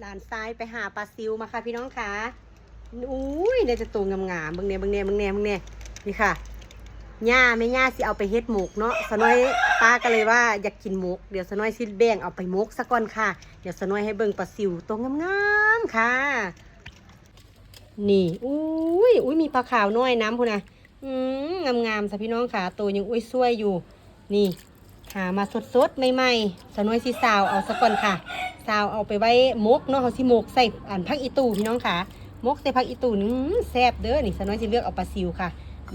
หลานซ้ายไปหาปลาซิวมาค่ะพี่น้องค่ะอุ้ยเนี่ยจะตัวงามๆบางเนี่ยนี่ค่ะย่าแม่ย่าสิเอาไปเฮ็ดหมกเนาะสน้อยป้าก็เลยว่าอยากกินหมกเดี๋ยวสน้อยสิแบ่งเอาไปหมกซะก่อนค่ะเดี๋ยวสน้อยให้เบิ่งปลาซิวตัวงามๆค่ะนี่อุ้ยมีปลาขาวน้อยน้ำพุ่นนะงามๆซะพี่น้องค่ะตัวยังอุ้ยสวยอยู่นี่หามาสดๆใหม่ๆสน้อยสิสาวเอาซะก่อนค่ะสาวเอาไปไว้มกเนาะเขาสิมกใส่ผักอีตูพี่น้องค่ะมกใส่ผักอีตูนี่แซ่บเด้อนี่สน้อยสิเลือกเอาปลาซิวค่ะ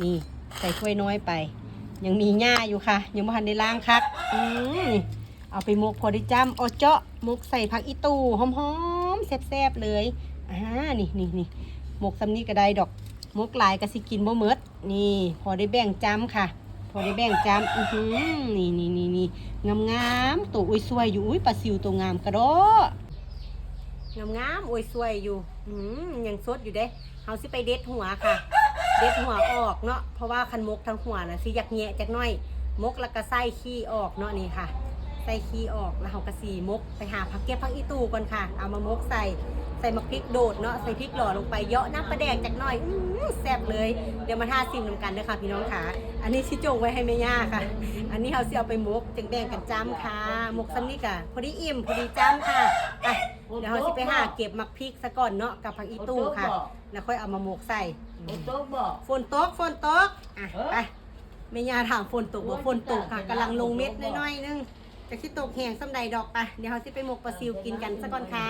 นี่ใส่ถ้วยน้อยไปยังมีหญ้าอยู่ค่ะยังไม่ทันได้ล้างคักเอาไปมกพอได้จ้ำเอาเจาะมกใส่ผักอีตูหอมๆแซ่บๆเลยนี่มกซ้ำนี้ก็ได้ดอกมกหลายก็สิกินบ่หมดนี่พอได้แบ่งจ้ำค่ะพอได้แบ่งจ้ำนี่งามๆตัวอุ้ยสวยอยู่อุ้ยปลาซิวตัวงามกระโดดงามอุ้ยสวยอยู่ยังสดอยู่เด้เฮาสิไปเด็ดหัวค่ะเด็ดหัวออกเนาะเพราะว่าคันมกทั้งหัวน่ะสิอยากแงะจักหน่อยมกแล้วก็ใส่ขี้ออกเนาะนี่ค่ะใส่ขี้ออกแล้วเฮาก็สีมกไปหาผักเก็บผักอีตูก่อนค่ะเอามามกใส่มะพริกโดดเนาะใส่พริกหล่อลงไปเยอะน้ำปลาแดกจักหน่อยแซ่บเลยเดี๋ยวมาทาซิมนำกันเด้อค่ะพี่น้องค่ะอันนี้ชิจงไว้ให้แม่ย่าค่ะอันนี้เฮาสิเอาไปมกจังแบ่งกันจ้ำค่ะมกซ้ำนี่กะพอดีอิ่มพอดีจ้ำค่ะไปเดี๋ยวเฮาสิไปหาเก็บมักพริกซะก่อนเนาะกับผักอีตูค่ะแล้วค่อยเอามามกใส่ฝนตกอ่ะไปแม่ย่าถามฝนตกบ่ฝนตกค่ะกำลังลงเม็ดน้อยๆนึงจะคิดตกแห้งซ้ำใดดอกไปเดี๋ยวเฮาสิไปมกปลาซิวกินกันซะก่อนค่ะ